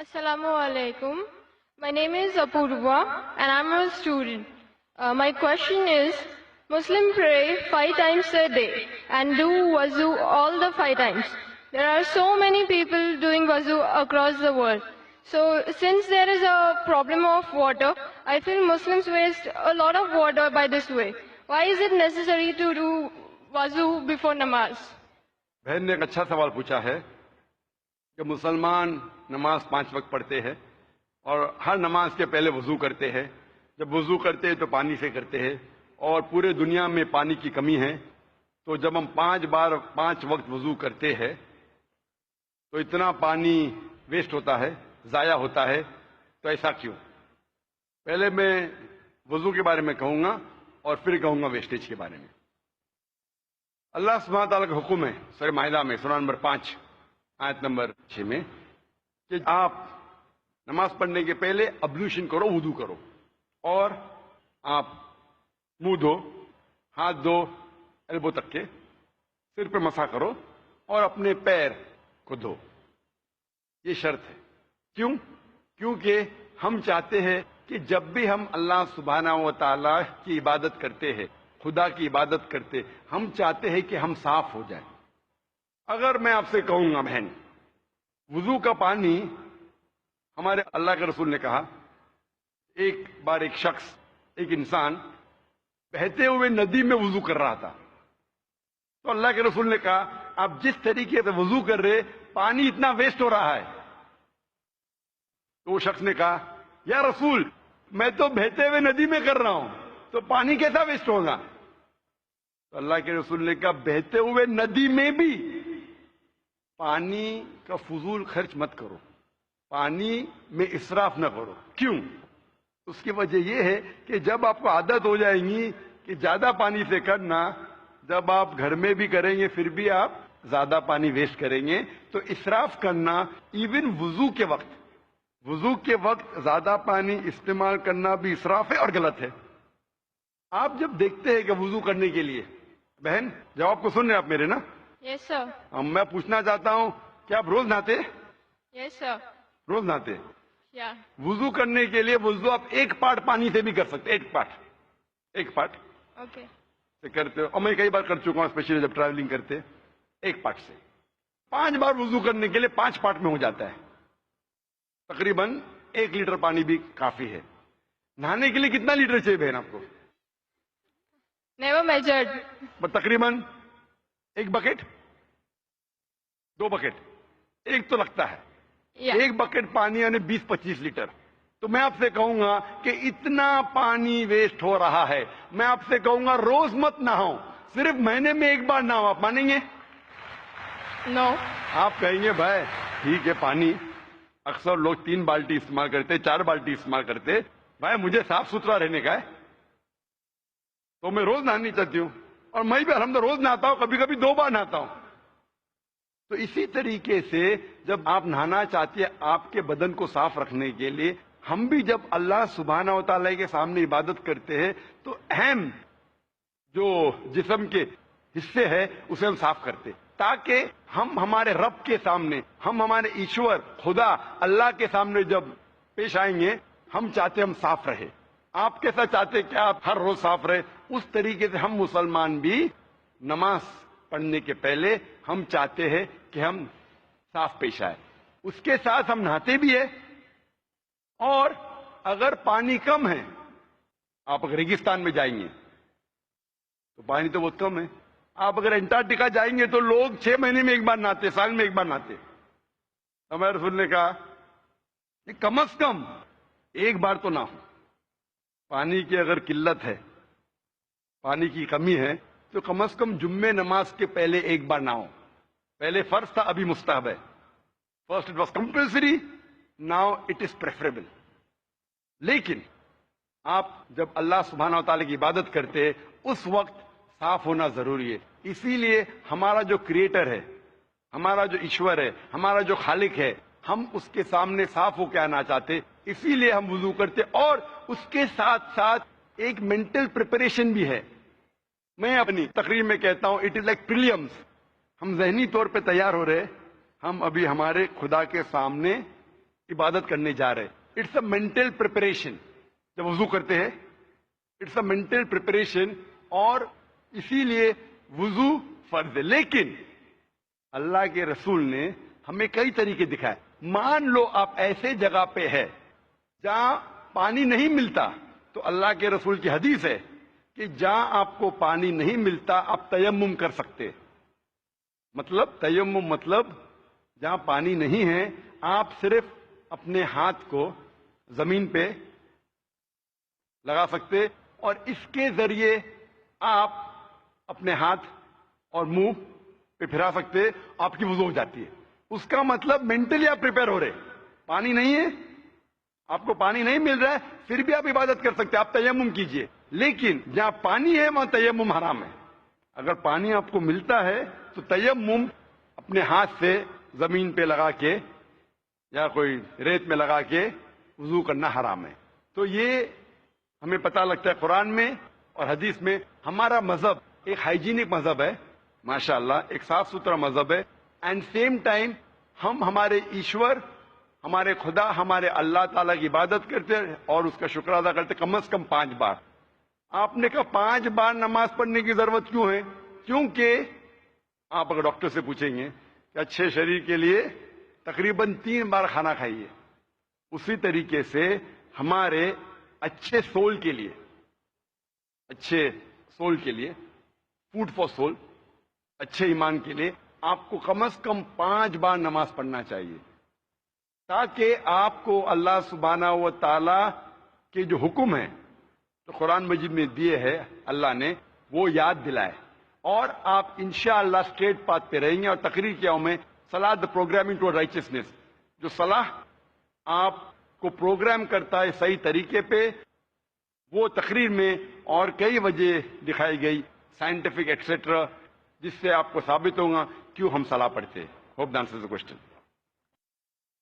Assalamu alaikum. My name is Apurva and I'm a student. My question is, Muslims pray 5 times a day and do wuzu all the 5 times. There are so many people doing wuzu across the world. So since there is a problem of water, I feel Muslims waste a lot of water by this way. Why is it necessary to do wuzu before namaz? بہن نے ایک اچھا سوال پوچھا ہے کہ مسلمان نماز 5 وقت پڑھتے ہیں اور ہر نماز کے پہلے وضو کرتے ہیں. جب وضو کرتے ہیں تو پانی سے کرتے ہیں اور پورے دنیا میں پانی کی کمی ہے. تو جب ہم 5 بار 5 وقت وضو کرتے ہیں تو اتنا پانی ویسٹ ہوتا ہے, ضائع ہوتا ہے. تو ایسا کیوں؟ پہلے میں وضو کے بارے میں کہوں گا اور پھر کہوں گا ویسٹیج کے بارے میں. اللہ سبحانہ تعالیٰ کا حکم ہے سورہ مائدہ میں سورہ نمبر 5 آیت نمبر 6 میں کہ آپ نماز پڑھنے کے پہلے ابلوشن کرو, وضو کرو, اور آپ منہ دھو, ہاتھ دھو ایلبو تک کے, سر پہ مسح کرو اور اپنے پیر کو دھو. یہ شرط ہے. کیوں؟ کیونکہ ہم چاہتے ہیں کہ جب بھی ہم اللہ سبحانہ و تعالیٰ کی عبادت کرتے ہیں, خدا کی عبادت کرتے, ہم چاہتے ہیں کہ ہم صاف ہو جائیں. اگر میں آپ سے کہوں گا بہن, وضو کا پانی, ہمارے اللہ کے رسول نے کہا ایک بار ایک شخص, ایک انسان بہتے ہوئے ندی میں وضو کر رہا تھا. تو اللہ کے رسول نے کہا آپ جس طریقے سے وضو کر رہے پانی اتنا ویسٹ ہو رہا ہے. تو وہ شخص نے کہا یا رسول میں تو بہتے ہوئے ندی میں کر رہا ہوں تو پانی کیسا ویسٹ ہوگا؟ تو اللہ کے رسول نے کہا بہتے ہوئے ندی میں بھی پانی کا فضول خرچ مت کرو, پانی میں اسراف نہ کرو. کیوں؟ اس کی وجہ یہ ہے کہ جب آپ کو عادت ہو جائے گی کہ زیادہ پانی سے کرنا, جب آپ گھر میں بھی کریں گے پھر بھی آپ زیادہ پانی ویسٹ کریں گے. تو اسراف کرنا ایون وضو کے وقت زیادہ پانی استعمال کرنا بھی اسراف ہے اور غلط ہے. آپ جب دیکھتے ہیں کہ وضو کرنے کے لیے, بہن جواب کو سن رہے آپ میرے نا؟ Yes, sir. میں پوچھنا چاہتا ہوں کہ آپ روز نہاتے؟ Yes, sir. روز نہاتے؟ Yeah. وضو کرنے کے لیے وضو آپ 1 پارٹ پانی سے بھی کر سکتے, 1 پارٹ Okay. سے کرتے ہو. اور میں کئی بار کر چکا ہوں, اسپیشلی جب ٹریولنگ کرتے, 1 پارٹ سے 5 بار وضو کرنے کے لیے 5 پارٹ میں ہو جاتا ہے. تقریباً 1 لیٹر پانی بھی کافی ہے. نہانے کے لیے کتنا لیٹر چاہیے بہن آپ کو؟ Never measured. تقریباً 1 بکٹ, 2 بکٹ, 1 تو لگتا ہے. Yeah. 1 بکٹ پانی یعنی 20-25 لیٹر. تو میں آپ سے کہوں گا کہ اتنا پانی ویسٹ ہو رہا ہے. میں آپ سے کہوں گا روز مت نہاؤ, صرف مہینے میں 1 بار نہاؤ. آپ مانیں گے؟ No. آپ کہیں گے بھائی ٹھیک ہے, پانی اکثر لوگ 3 بالٹی استعمال کرتے, 4 بالٹی استعمال کرتے. بھائی مجھے صاف ستھرا رہنے کا ہے تو میں روز نہانی چاہتی ہوں, اور میں بھی الحمدللہ روز نہاتا ہوں, کبھی کبھی 2 بار نہاتا ہوں. تو اسی طریقے سے جب آپ نہانا چاہتے ہیں آپ کے بدن کو صاف رکھنے کے لیے, ہم بھی جب اللہ سبحانہ و تعالیٰ کے سامنے عبادت کرتے ہیں تو اہم جو جسم کے حصے ہیں اسے ہم صاف کرتے, تاکہ ہم ہمارے رب کے سامنے, ہم ہمارے ایشور خدا اللہ کے سامنے جب پیش آئیں گے, ہم چاہتے ہم صاف رہے. آپ کیسا چاہتے کہ آپ ہر روز صاف رہے؟ اس طریقے سے ہم مسلمان بھی نماز پڑھنے کے پہلے ہم چاہتے ہیں کہ ہم صاف پیش آئے. اس کے ساتھ ہم نہاتے بھی ہیں, اور اگر پانی کم ہے, آپ اگر ریگستان میں جائیں گے تو پانی تو بہت کم ہے. آپ اگر انٹارکٹیکا جائیں گے تو لوگ 6 مہینے میں 1 بار نہاتے, سال میں 1 بار نہاتے. ہمارے رسول نے کہا کہ کم از کم 1 بار تو نہ ہو. پانی کی اگر قلت ہے, پانی کی کمی ہے, تو کم از کم جمعے نماز کے پہلے 1 بار نہ ہو. پہلے فرض تھا, ابھی مستحب ہے. First it was compulsory, now it is preferable. لیکن آپ جب اللہ سبحانہ و تعالیٰ کی عبادت کرتے ہیں اس وقت صاف ہونا ضروری ہے. اسی لیے ہمارا جو کریٹر ہے, ہمارا جو ایشور ہے, ہمارا جو خالق ہے, ہم اس کے سامنے صاف ہو کے آنا چاہتے, اسی لیے ہم وضو کرتے. اور اس کے ساتھ ساتھ ایک مینٹل پریپریشن بھی ہے. میں اپنی تقریر میں کہتا ہوں اٹ از لائک پریلیمز. ہم ذہنی طور پہ تیار ہو رہے, ہم ابھی ہمارے خدا کے سامنے عبادت کرنے جا رہے. It's a mental preparation. جب وضو کرتے ہیں اٹس اے مینٹل پریپریشن, اور اسی لیے وضو فرض ہے. لیکن اللہ کے رسول نے ہمیں کئی طریقے دکھائے. مان لو آپ ایسے جگہ پہ ہے جہاں پانی نہیں ملتا, تو اللہ کے رسول کی حدیث ہے کہ جہاں آپ کو پانی نہیں ملتا آپ تیمم کر سکتے. مطلب تیمم مطلب جہاں پانی نہیں ہے آپ صرف اپنے ہاتھ کو زمین پہ لگا سکتے, اور اس کے ذریعے آپ اپنے ہاتھ اور منہ پہ پھرا سکتے, آپ کی وضو ہو جاتی ہے. اس کا مطلب مینٹلی آپ پریپئر ہو رہے. پانی نہیں ہے, آپ کو پانی نہیں مل رہا ہے, پھر بھی آپ عبادت کر سکتے, آپ تیمم کیجئے. لیکن جہاں پانی ہے وہاں تیمم حرام ہے. اگر پانی آپ کو ملتا ہے تو تیمم اپنے ہاتھ سے زمین پہ لگا کے یا کوئی ریت میں لگا کے وضو کرنا حرام ہے. تو یہ ہمیں پتہ لگتا ہے قرآن میں اور حدیث میں. ہمارا مذہب ایک ہائیجینک مذہب ہے, ماشاءاللہ ایک صاف ستھرا مذہب ہے. اینڈ سیم ٹائم ہم ہمارے ایشور, ہمارے خدا, ہمارے اللہ تعالیٰ کی عبادت کرتے اور اس کا شکر ادا کرتے کم از کم 5 بار. آپ نے کہا 5 بار نماز پڑھنے کی ضرورت کیوں ہے؟ کیونکہ آپ اگر ڈاکٹر سے پوچھیں گے کہ اچھے شریر کے لیے تقریباً 3 بار کھانا کھائیے, اسی طریقے سے ہمارے اچھے سول کے لیے, اچھے سول کے لیے, فوڈ فار سول, اچھے ایمان کے لیے آپ کو کم از کم 5 بار نماز پڑھنا چاہیے, تاکہ آپ کو اللہ سبحانہ و تعالی کے جو حکم ہیں تو قرآن مجید میں دیے ہیں اللہ نے, وہ یاد دلائے, اور آپ انشاءاللہ اسٹریٹ پاتھ پہ رہیں گے. اور تقریر کیا ہوں میں, صلاح دا پروگرامنگ ٹو رائچسنس. جو صلاح آپ کو پروگرام کرتا ہے صحیح طریقے پہ, وہ تقریر میں اور کئی وجہ دکھائی گئی, سائنٹیفک ایٹسٹرا, جس سے آپ کو ثابت ہوگا کیوں ہم صلاح پڑھتے ہیں. Hope the answers the question.